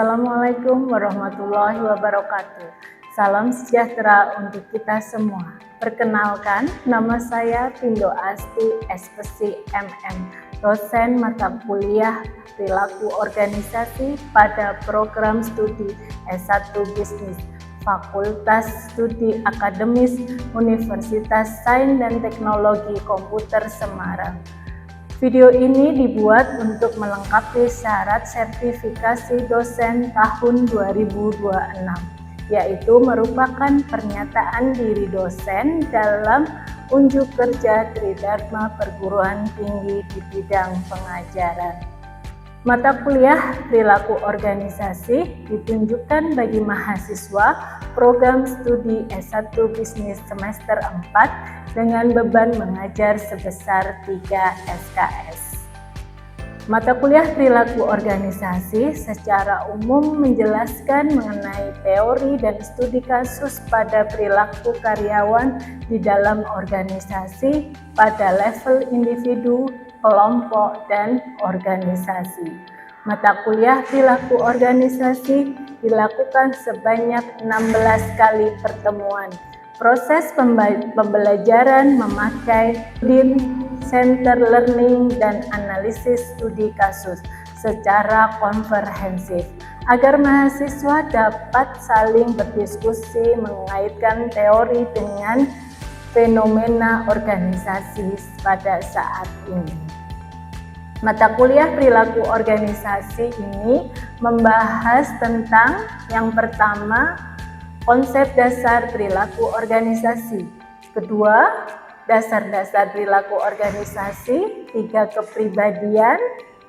Assalamualaikum warahmatullahi wabarakatuh. Salam sejahtera untuk kita semua. Perkenalkan, nama saya Pindo Asti, SPC MM, dosen mata kuliah Perilaku Organisasi pada program studi S1 Bisnis, Fakultas Studi Akademis Universitas Sains dan Teknologi Komputer Semarang. Video ini dibuat untuk melengkapi syarat sertifikasi dosen tahun 2026, yaitu merupakan pernyataan diri dosen dalam unjuk kerja Tridharma Perguruan Tinggi di bidang pengajaran. Mata kuliah Perilaku Organisasi ditunjukkan bagi mahasiswa program studi S1 Bisnis semester 4 dengan beban mengajar sebesar 3 SKS. Mata kuliah Perilaku Organisasi secara umum menjelaskan mengenai teori dan studi kasus pada perilaku karyawan di dalam organisasi pada level individu, kelompok, dan organisasi. Mata kuliah Perilaku Organisasi dilakukan sebanyak 16 kali pertemuan. Proses pembelajaran memakai Learning Center Learning dan analisis studi kasus secara komprehensif agar mahasiswa dapat saling berdiskusi mengaitkan teori dengan fenomena organisasi pada saat ini. Mata kuliah Perilaku Organisasi ini membahas tentang yang pertama, konsep dasar perilaku organisasi. Kedua, dasar-dasar perilaku organisasi. 3, kepribadian.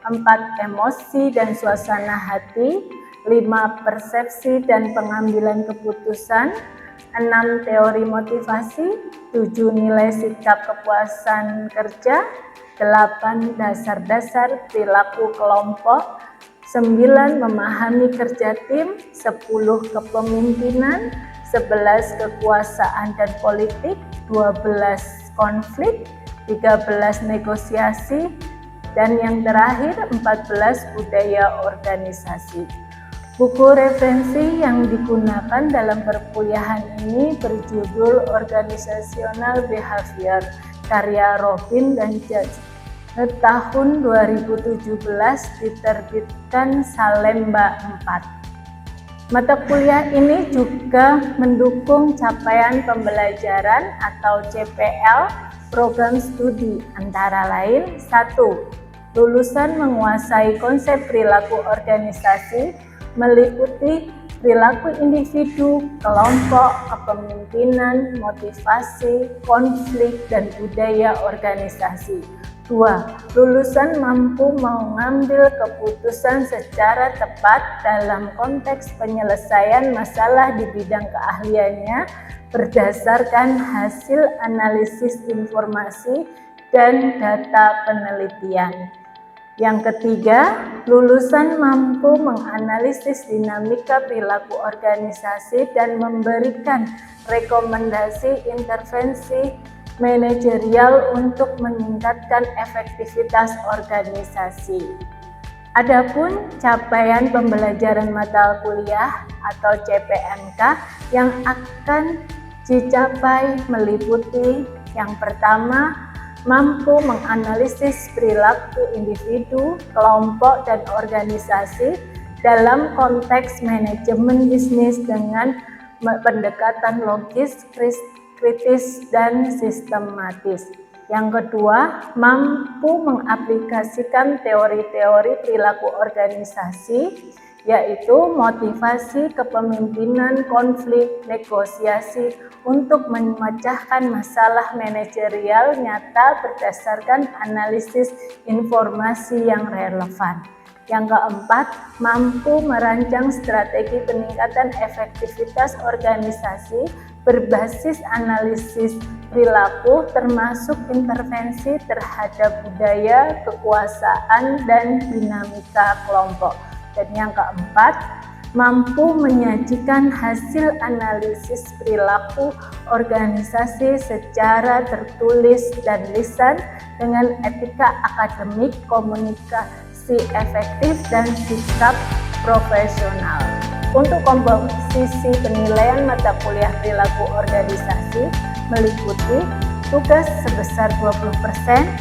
4, emosi dan suasana hati. 5, persepsi dan pengambilan keputusan. 6, teori motivasi. 7, nilai sikap kepuasan kerja. 8, dasar-dasar perilaku kelompok. 9, memahami kerja tim. 10, kepemimpinan. 11, kekuasaan dan politik. 12, konflik. 13, negosiasi. Dan yang terakhir 14, budaya organisasi. Buku referensi yang digunakan dalam perkuliahan ini berjudul Organizational Behavior, karya Robin dan Judge. Tahun 2017 diterbitkan Salemba 4. Mata kuliah ini juga mendukung capaian pembelajaran atau CPL program studi antara lain 1. Lulusan menguasai konsep perilaku organisasi meliputi perilaku individu, kelompok, kepemimpinan, motivasi, konflik, dan budaya organisasi. 2. Lulusan mampu mengambil keputusan secara tepat dalam konteks penyelesaian masalah di bidang keahliannya berdasarkan hasil analisis informasi dan data penelitian. Yang ketiga, lulusan mampu menganalisis dinamika perilaku organisasi dan memberikan rekomendasi intervensi manajerial untuk meningkatkan efektivitas organisasi. Adapun capaian pembelajaran mata kuliah atau CPMK yang akan dicapai meliputi yang pertama, mampu menganalisis perilaku individu, kelompok, dan organisasi dalam konteks manajemen bisnis dengan pendekatan logis, kritis, dan sistematis. Yang kedua, mampu mengaplikasikan teori-teori perilaku organisasi, yaitu motivasi, kepemimpinan, konflik, negosiasi untuk memecahkan masalah manajerial nyata berdasarkan analisis informasi yang relevan. Yang keempat, mampu merancang strategi peningkatan efektivitas organisasi berbasis analisis perilaku termasuk intervensi terhadap budaya, kekuasaan, dan dinamika kelompok. Dan yang keempat, mampu menyajikan hasil analisis perilaku organisasi secara tertulis dan lisan dengan etika akademik, komunikasi efektif, dan sikap profesional. Untuk komposisi penilaian mata kuliah perilaku organisasi meliputi tugas sebesar 20%,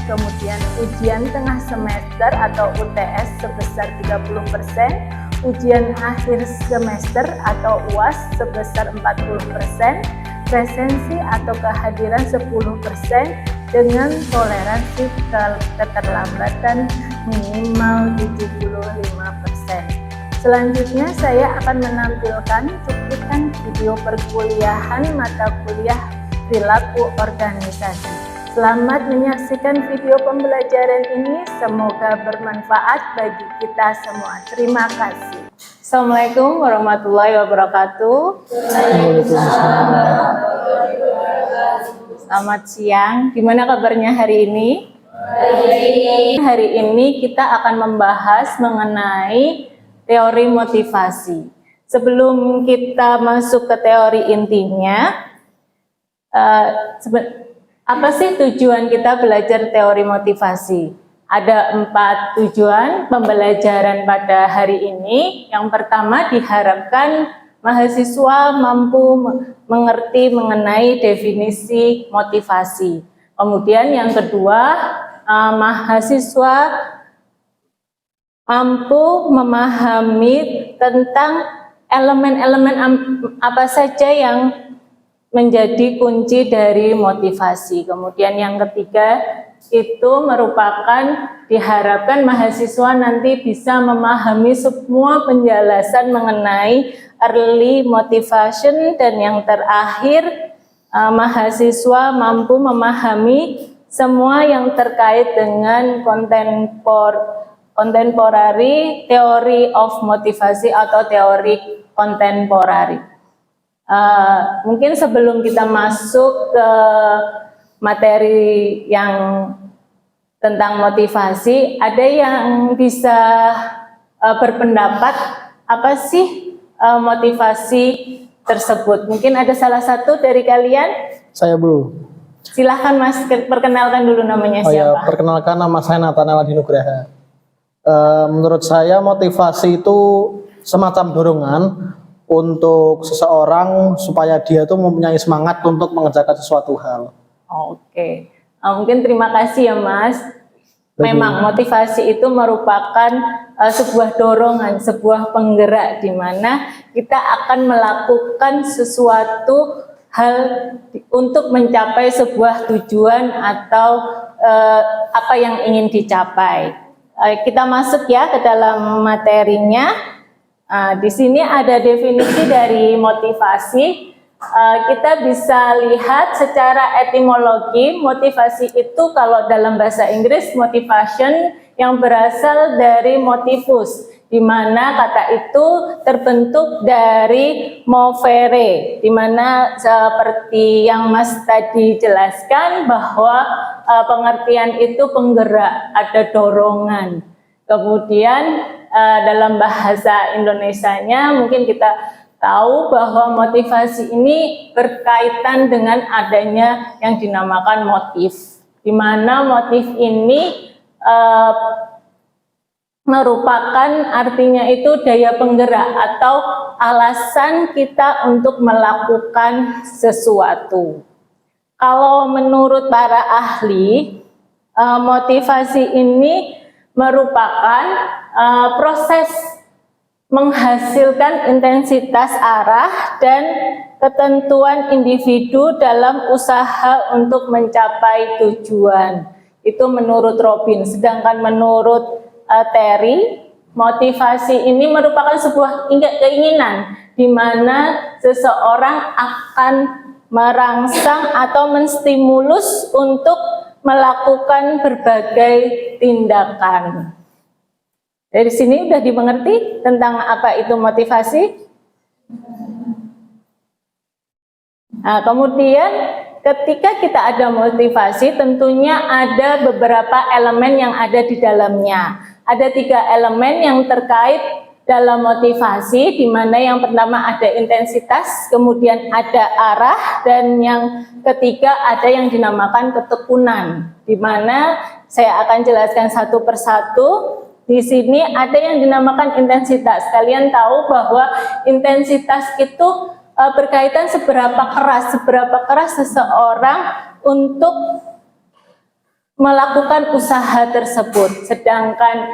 kemudian ujian tengah semester atau UTS sebesar 30%, ujian akhir semester atau UAS sebesar 40%, presensi atau kehadiran 10% dengan toleransi keterlambatan minimal 75%. Selanjutnya saya akan menampilkan cuplikan video perkuliahan mata kuliah perilaku organisasi. Selamat menyaksikan video pembelajaran ini, semoga bermanfaat bagi kita semua. Terima kasih. Assalamualaikum warahmatullahi wabarakatuh. Selamat siang, gimana kabarnya hari ini? Hari ini kita akan membahas mengenai teori motivasi. Sebelum kita masuk ke teori intinya, apa sih tujuan kita belajar teori motivasi? Ada 4 tujuan pembelajaran pada hari ini. Yang pertama, diharapkan mahasiswa mampu mengerti mengenai definisi motivasi. Kemudian yang kedua, mahasiswa mampu memahami tentang elemen-elemen apa saja yang menjadi kunci dari motivasi. Kemudian yang ketiga, itu merupakan diharapkan mahasiswa nanti bisa memahami semua penjelasan mengenai early motivation, dan yang terakhir, mahasiswa mampu memahami semua yang terkait dengan contemporary theory of motivasi atau teori kontemporari. Mungkin sebelum kita masuk ke materi yang tentang motivasi, ada yang bisa berpendapat apa sih motivasi tersebut? Mungkin ada salah satu dari kalian? Saya, Bu. Silahkan Mas, perkenalkan dulu namanya siapa? Ya, perkenalkan, nama saya Nathanael Adi Nugraha. Menurut saya motivasi itu semacam dorongan untuk seseorang supaya dia tuh mempunyai semangat untuk mengerjakan sesuatu hal. Oke. Mungkin terima kasih ya Mas. Memang motivasi itu merupakan sebuah dorongan, sebuah penggerak di mana kita akan melakukan sesuatu hal untuk mencapai sebuah tujuan atau apa yang ingin dicapai. Kita masuk ya ke dalam materinya. Di sini ada definisi dari motivasi. Kita bisa lihat secara etimologi, motivasi itu kalau dalam bahasa Inggris motivation yang berasal dari motivus, di mana kata itu terbentuk dari movere, di mana seperti yang Mas tadi jelaskan bahwa pengertian itu penggerak, ada dorongan. Kemudian dalam bahasa Indonesianya mungkin kita tahu bahwa motivasi ini berkaitan dengan adanya yang dinamakan motif, di mana motif ini merupakan artinya itu daya penggerak atau alasan kita untuk melakukan sesuatu. Kalau menurut para ahli, motivasi ini merupakan proses menghasilkan intensitas arah dan ketentuan individu dalam usaha untuk mencapai tujuan. Itu menurut Robin. Sedangkan menurut Terry, motivasi ini merupakan sebuah keinginan di mana seseorang akan merangsang atau menstimulus untuk melakukan berbagai tindakan. Dari sini sudah dimengerti tentang apa itu motivasi? Nah, kemudian ketika kita ada motivasi, tentunya ada beberapa elemen yang ada di dalamnya. Ada 3 elemen yang terkait dalam motivasi, di mana yang pertama ada intensitas, kemudian ada arah, dan yang ketiga ada yang dinamakan ketekunan, di mana saya akan jelaskan satu persatu. di sini ada yang dinamakan intensitas. Kalian tahu bahwa intensitas itu berkaitan seberapa keras seseorang untuk melakukan usaha tersebut. Sedangkan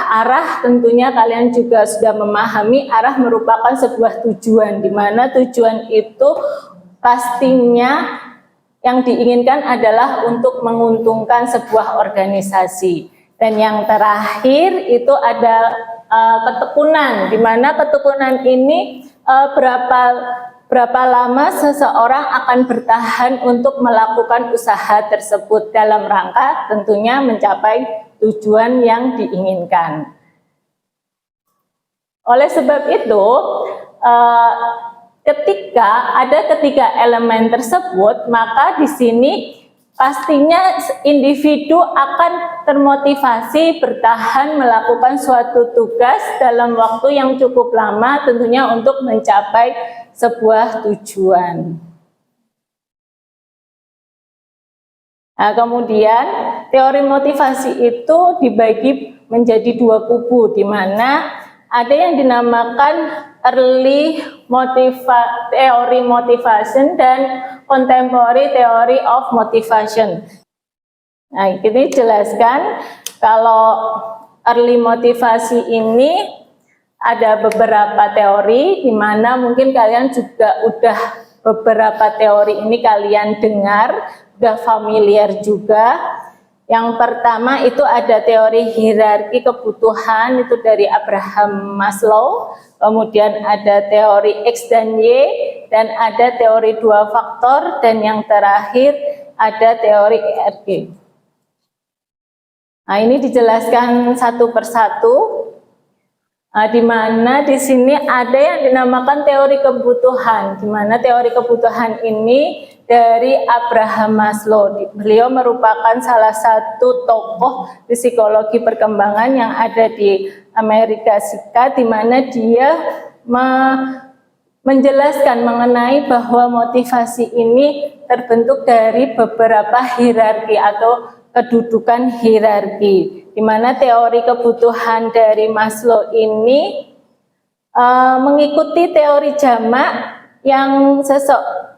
arah tentunya kalian juga sudah memahami, arah merupakan sebuah tujuan, di mana tujuan itu pastinya yang diinginkan adalah untuk menguntungkan sebuah organisasi. Dan yang terakhir itu ada ketekunan, di mana ketekunan ini berapa lama seseorang akan bertahan untuk melakukan usaha tersebut dalam rangka tentunya mencapai tujuan yang diinginkan. Oleh sebab itu, ketika ada ketiga elemen tersebut, maka di sini pastinya individu akan termotivasi bertahan melakukan suatu tugas dalam waktu yang cukup lama, tentunya untuk mencapai sebuah tujuan. Nah, kemudian teori motivasi itu dibagi menjadi dua kubu, di mana ada yang dinamakan early teori motivation dan contemporary theory of motivation. Nah, ini jelaskan kalau early motivasi ini ada beberapa teori, di mana mungkin kalian juga udah beberapa teori ini kalian dengar, udah familiar juga. Yang pertama itu ada teori hierarki kebutuhan, itu dari Abraham Maslow. Kemudian ada teori X dan Y, dan ada teori dua faktor, dan yang terakhir ada teori ERG. Nah, ini dijelaskan satu persatu. Di mana di sini ada yang dinamakan teori kebutuhan, di mana teori kebutuhan ini dari Abraham Maslow. Beliau merupakan salah satu tokoh di psikologi perkembangan yang ada di Amerika Serikat, di mana dia menjelaskan mengenai bahwa motivasi ini terbentuk dari beberapa hierarki atau kedudukan hierarki, di mana teori kebutuhan dari Maslow ini mengikuti teori jamak yang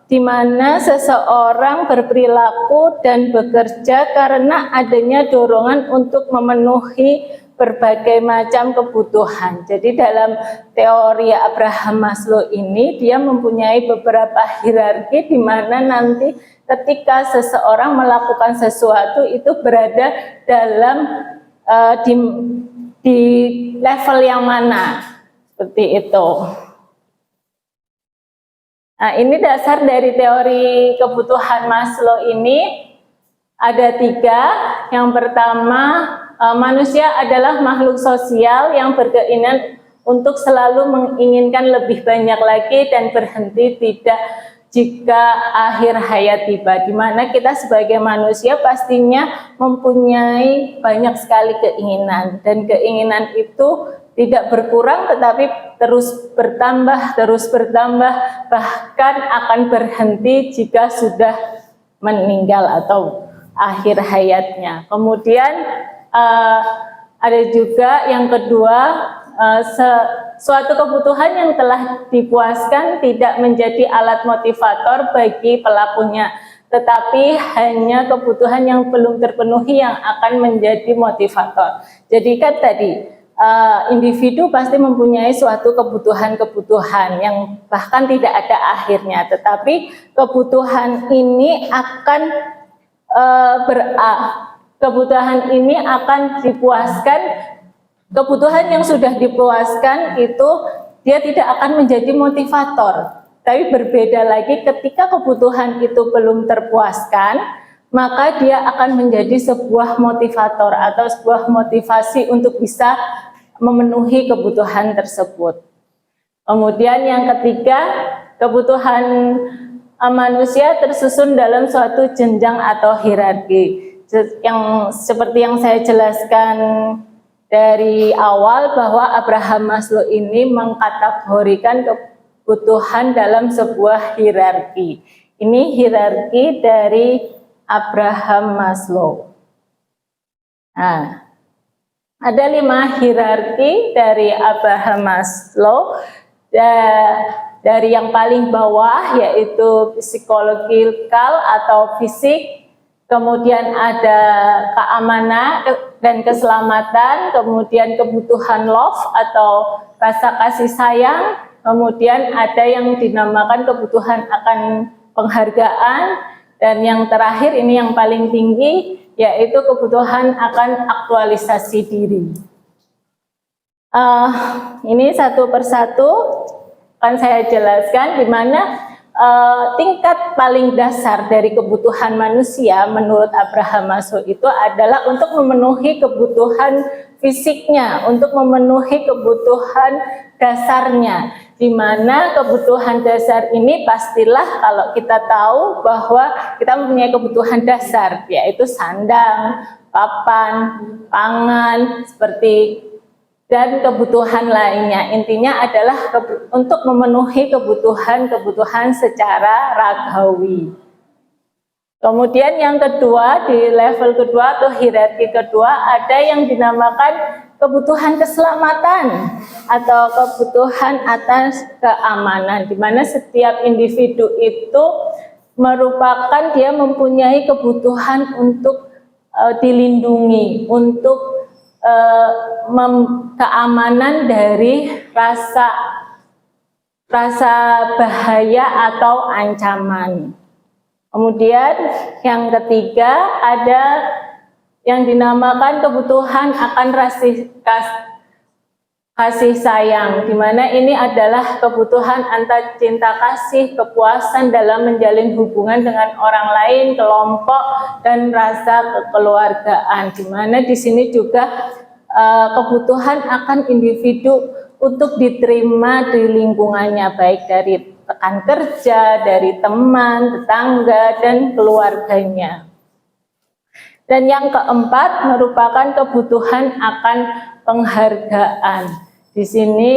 di mana seseorang berperilaku dan bekerja karena adanya dorongan untuk memenuhi berbagai macam kebutuhan. Jadi dalam teori Abraham Maslow ini dia mempunyai beberapa hierarki, di mana nanti ketika seseorang melakukan sesuatu itu berada dalam di level yang mana, seperti itu. Nah, ini dasar dari teori kebutuhan Maslow ini ada 3. Yang pertama, manusia adalah makhluk sosial yang berkeinginan untuk selalu menginginkan lebih banyak lagi dan berhenti tidak jika akhir hayat tiba, di mana kita sebagai manusia pastinya mempunyai banyak sekali keinginan, dan keinginan itu tidak berkurang tetapi terus bertambah, bahkan akan berhenti jika sudah meninggal atau akhir hayatnya. Kemudian ada juga yang kedua, suatu kebutuhan yang telah dipuaskan tidak menjadi alat motivator bagi pelakunya, tetapi hanya kebutuhan yang belum terpenuhi yang akan menjadi motivator. Jadi kan tadi individu pasti mempunyai suatu kebutuhan-kebutuhan yang bahkan tidak ada akhirnya, tetapi kebutuhan ini akan kebutuhan ini akan dipuaskan. Kebutuhan yang sudah dipuaskan itu dia tidak akan menjadi motivator. Tapi berbeda lagi ketika kebutuhan itu belum terpuaskan, maka dia akan menjadi sebuah motivator atau sebuah motivasi untuk bisa memenuhi kebutuhan tersebut. Kemudian yang ketiga, kebutuhan manusia tersusun dalam suatu jenjang atau hierarki. Yang seperti yang saya jelaskan dari awal, bahwa Abraham Maslow ini mengkategorikan kebutuhan dalam sebuah hierarki. Ini hierarki dari Abraham Maslow. Nah, Ada 5 hierarki dari Abraham Maslow. Dari yang paling bawah yaitu psikologikal atau fisik, kemudian ada keamanan dan keselamatan, kemudian kebutuhan love atau rasa kasih sayang, kemudian ada yang dinamakan kebutuhan akan penghargaan, dan yang terakhir ini yang paling tinggi yaitu kebutuhan akan aktualisasi diri. Ini satu persatu akan saya jelaskan di mana tingkat paling dasar dari kebutuhan manusia menurut Abraham Maslow itu adalah untuk memenuhi kebutuhan fisiknya, untuk memenuhi kebutuhan dasarnya, di mana kebutuhan dasar ini pastilah kalau kita tahu bahwa kita mempunyai kebutuhan dasar, yaitu sandang, papan, pangan, seperti dan kebutuhan lainnya. Intinya adalah untuk memenuhi kebutuhan secara ragawi. Kemudian yang kedua, di level kedua atau hierarki kedua, ada yang dinamakan kebutuhan keselamatan atau kebutuhan atas keamanan, di mana setiap individu itu merupakan dia mempunyai kebutuhan untuk dilindungi, untuk keamanan dari rasa bahaya atau ancaman. Kemudian yang ketiga ada yang dinamakan kebutuhan akan kasih sayang, di mana ini adalah kebutuhan antara cinta kasih, kepuasan dalam menjalin hubungan dengan orang lain, kelompok, dan rasa kekeluargaan, di mana di sini juga kebutuhan akan individu untuk diterima di lingkungannya, baik dari rekan kerja, dari teman, tetangga, dan keluarganya. Dan yang keempat merupakan kebutuhan akan penghargaan. Di sini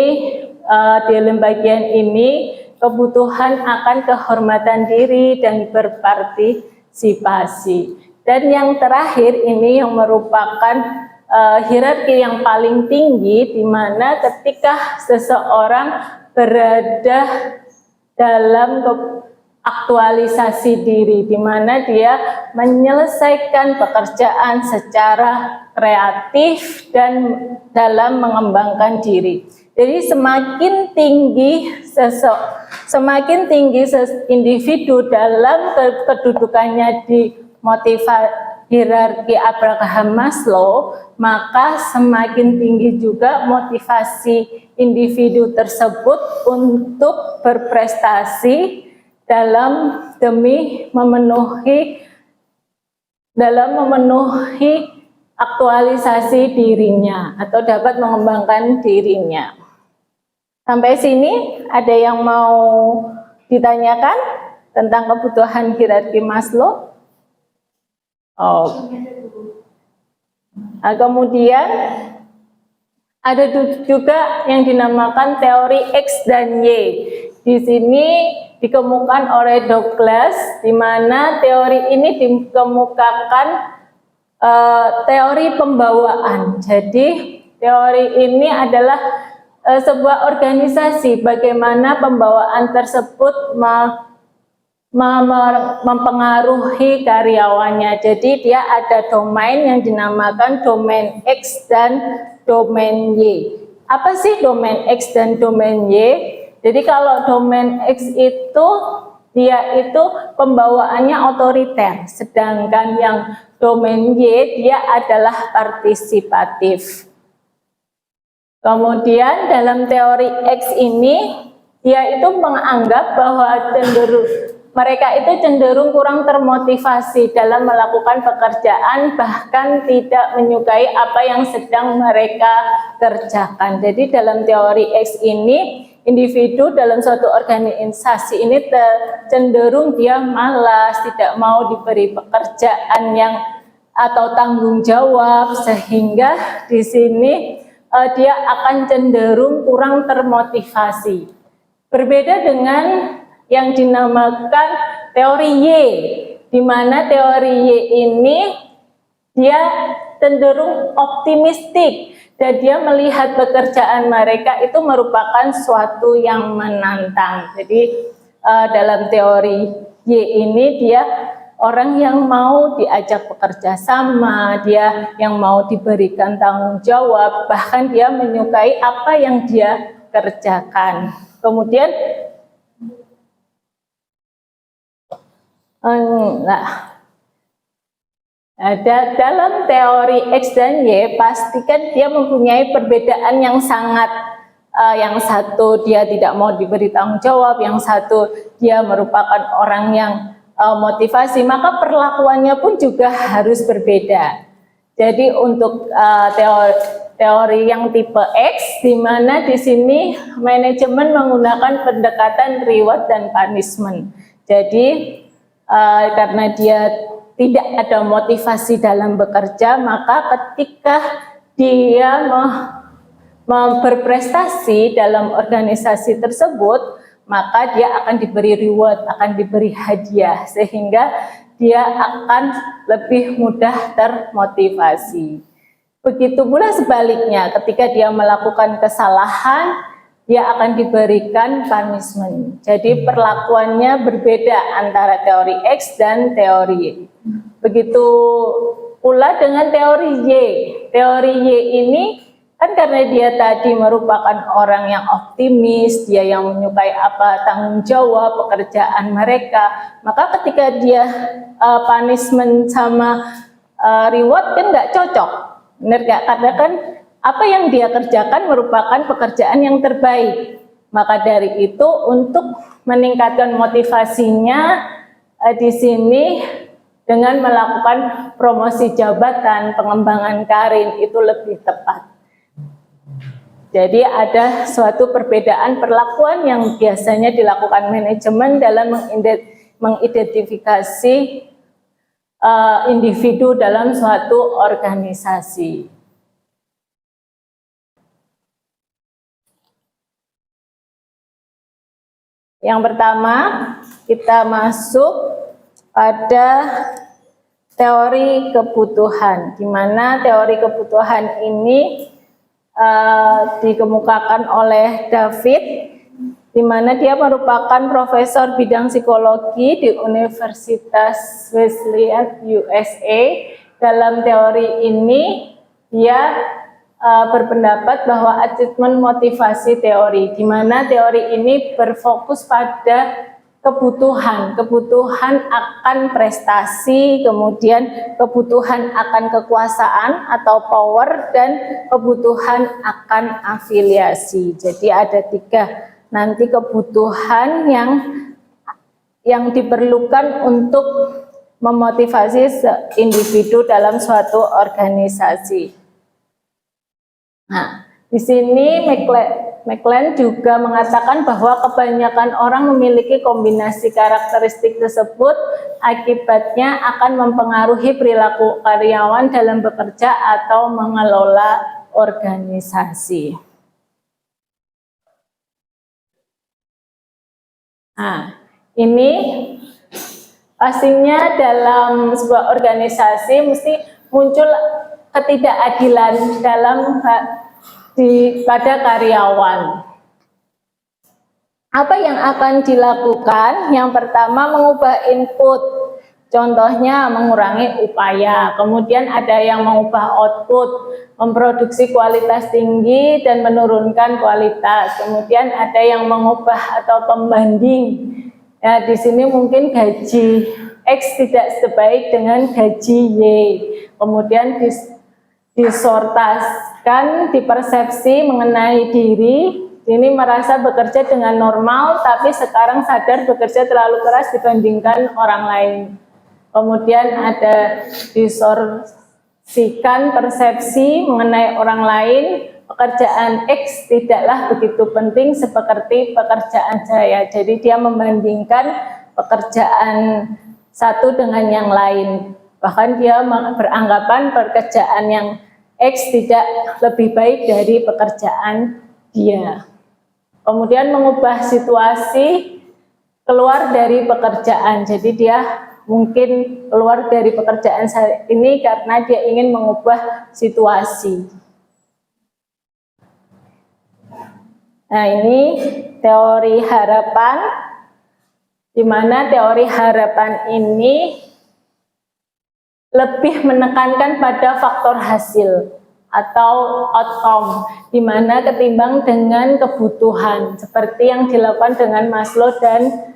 di dalam bagian ini kebutuhan akan kehormatan diri dan berpartisipasi. Dan yang terakhir ini yang merupakan hierarki yang paling tinggi, di mana ketika seseorang berada dalam aktualisasi diri, di mana dia menyelesaikan pekerjaan secara kreatif dan dalam mengembangkan diri. Jadi semakin tinggi individu dalam kedudukannya di hierarki Abraham Maslow, maka semakin tinggi juga motivasi individu tersebut untuk berprestasi demi memenuhi aktualisasi dirinya atau dapat mengembangkan dirinya. Sampai sini ada yang mau ditanyakan tentang kebutuhan hierarki Maslow? Nah, kemudian ada juga yang dinamakan teori X dan Y. Di sini dikemukakan oleh Douglas, di mana teori ini dikemukakan teori pembawaan. Jadi teori ini adalah sebuah organisasi, bagaimana pembawaan tersebut mempengaruhi karyawannya. Jadi dia ada domain yang dinamakan domain X dan domain Y. Apa sih domain X dan domain Y? Jadi kalau domain X itu dia itu pembawaannya otoriter, sedangkan yang domain Y dia adalah partisipatif. Kemudian dalam teori X ini dia itu menganggap bahwa mereka itu cenderung kurang termotivasi dalam melakukan pekerjaan, bahkan tidak menyukai apa yang sedang mereka kerjakan. Jadi dalam teori X ini, individu dalam suatu organisasi ini cenderung dia malas, tidak mau diberi pekerjaan atau tanggung jawab, sehingga di sini dia akan cenderung kurang termotivasi. Berbeda dengan yang dinamakan teori Y, di mana teori Y ini dia cenderung optimistik. dan dia melihat pekerjaan mereka itu merupakan suatu yang menantang. Jadi dalam teori Y ini dia orang yang mau diajak bekerja sama, dia yang mau diberikan tanggung jawab, bahkan dia menyukai apa yang dia kerjakan. Kemudian dalam teori X dan Y pastikan dia mempunyai perbedaan yang sangat yang satu dia tidak mau diberi tanggung jawab, yang satu dia merupakan orang yang motivasi, maka perlakuannya pun juga harus berbeda. Jadi untuk teori yang tipe X, di mana di sini manajemen menggunakan pendekatan reward dan punishment. Jadi karena dia tidak ada motivasi dalam bekerja, maka ketika dia berprestasi dalam organisasi tersebut, maka dia akan diberi reward, akan diberi hadiah, sehingga dia akan lebih mudah termotivasi. Begitu pula sebaliknya, ketika dia melakukan kesalahan, dia akan diberikan punishment. Jadi perlakuannya berbeda antara teori X dan teori Y. Begitu pula dengan teori Y. Teori Y ini kan karena dia tadi merupakan orang yang optimis, dia yang menyukai tanggung jawab pekerjaan mereka, maka ketika dia punishment sama reward kan nggak cocok, benar nggak? Karena kan apa yang dia kerjakan merupakan pekerjaan yang terbaik. Maka dari itu untuk meningkatkan motivasinya di sini dengan melakukan promosi jabatan, pengembangan karir itu lebih tepat. Jadi ada suatu perbedaan perlakuan yang biasanya dilakukan manajemen dalam mengidentifikasi individu dalam suatu organisasi. Yang pertama, kita masuk pada teori kebutuhan, di mana teori kebutuhan ini dikemukakan oleh David, di mana dia merupakan profesor bidang psikologi di Universitas Wesleyan USA. Dalam teori ini, dia berpendapat bahwa achievement motivasi teori, di mana teori ini berfokus pada kebutuhan akan prestasi, kemudian kebutuhan akan kekuasaan atau power, dan kebutuhan akan afiliasi. Jadi ada 3 nanti kebutuhan yang diperlukan untuk memotivasi individu dalam suatu organisasi. Nah, di sini McLean juga mengatakan bahwa kebanyakan orang memiliki kombinasi karakteristik tersebut, akibatnya akan mempengaruhi perilaku karyawan dalam bekerja atau mengelola organisasi. Nah, ini pastinya dalam sebuah organisasi mesti muncul ketidakadilan pada karyawan. Apa yang akan dilakukan? Yang pertama, mengubah input. Contohnya mengurangi upaya. Kemudian ada yang mengubah output, memproduksi kualitas tinggi dan menurunkan kualitas. Kemudian ada yang mengubah atau pembanding. Ya, di sini mungkin gaji X tidak sebaik dengan gaji Y. Kemudian disortaskan, dipersepsi mengenai diri, ini merasa bekerja dengan normal, tapi sekarang sadar bekerja terlalu keras dibandingkan orang lain. Kemudian ada distorsikan persepsi mengenai orang lain, pekerjaan X tidaklah begitu penting seperti pekerjaan saya. Jadi dia membandingkan pekerjaan satu dengan yang lain. Bahkan dia beranggapan pekerjaan yang X tidak lebih baik dari pekerjaan dia. Kemudian mengubah situasi keluar dari pekerjaan. Jadi dia mungkin keluar dari pekerjaan saat ini karena dia ingin mengubah situasi. Nah, ini teori harapan, di mana teori harapan ini lebih menekankan pada faktor hasil atau outcome, di mana ketimbang dengan kebutuhan, seperti yang dilakukan dengan Maslow dan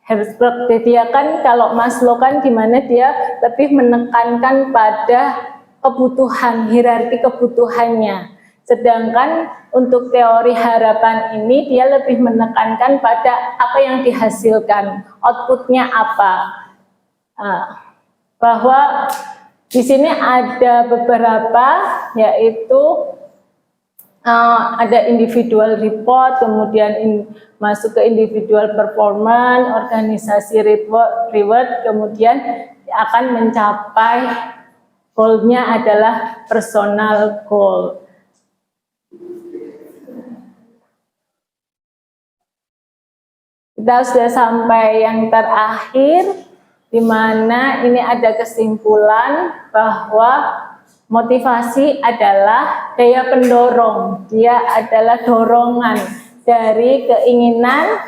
Herzberg. Dia kan, kalau Maslow kan di mana dia lebih menekankan pada kebutuhan, hierarki kebutuhannya. Sedangkan untuk teori harapan ini dia lebih menekankan pada apa yang dihasilkan, outputnya apa. Bahwa di sini ada beberapa, yaitu ada individual report, kemudian masuk ke individual performance, organisasi reward, kemudian akan mencapai goal-nya adalah personal goal. Kita sudah sampai yang terakhir, di mana ini ada kesimpulan bahwa motivasi adalah daya pendorong. Dia adalah dorongan dari keinginan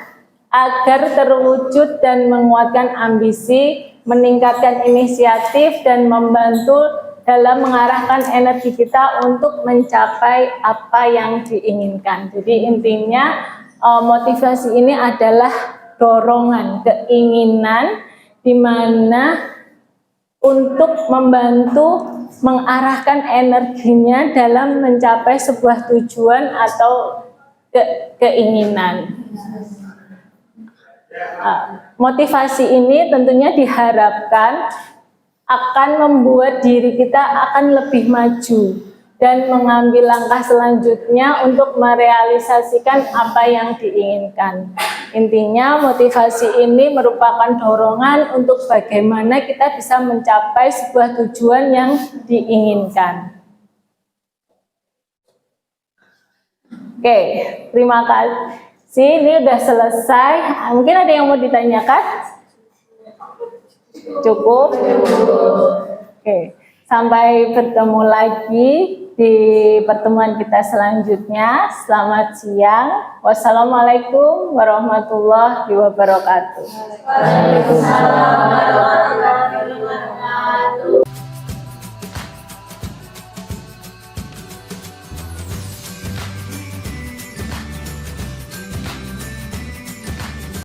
agar terwujud dan menguatkan ambisi, meningkatkan inisiatif, dan membantu dalam mengarahkan energi kita untuk mencapai apa yang diinginkan. Jadi intinya motivasi ini adalah dorongan, keinginan, di mana untuk membantu mengarahkan energinya dalam mencapai sebuah tujuan atau keinginan. Motivasi ini tentunya diharapkan akan membuat diri kita akan lebih maju dan mengambil langkah selanjutnya untuk merealisasikan apa yang diinginkan. Intinya motivasi ini merupakan dorongan untuk bagaimana kita bisa mencapai sebuah tujuan yang diinginkan. Oke, terima kasih. Ini udah selesai. Mungkin ada yang mau ditanyakan? Cukup? Oke, sampai bertemu lagi di pertemuan kita selanjutnya. Selamat siang. Wassalamualaikum warahmatullahi wabarakatuh. Waalaikumsalam warahmatullahi wabarakatuh.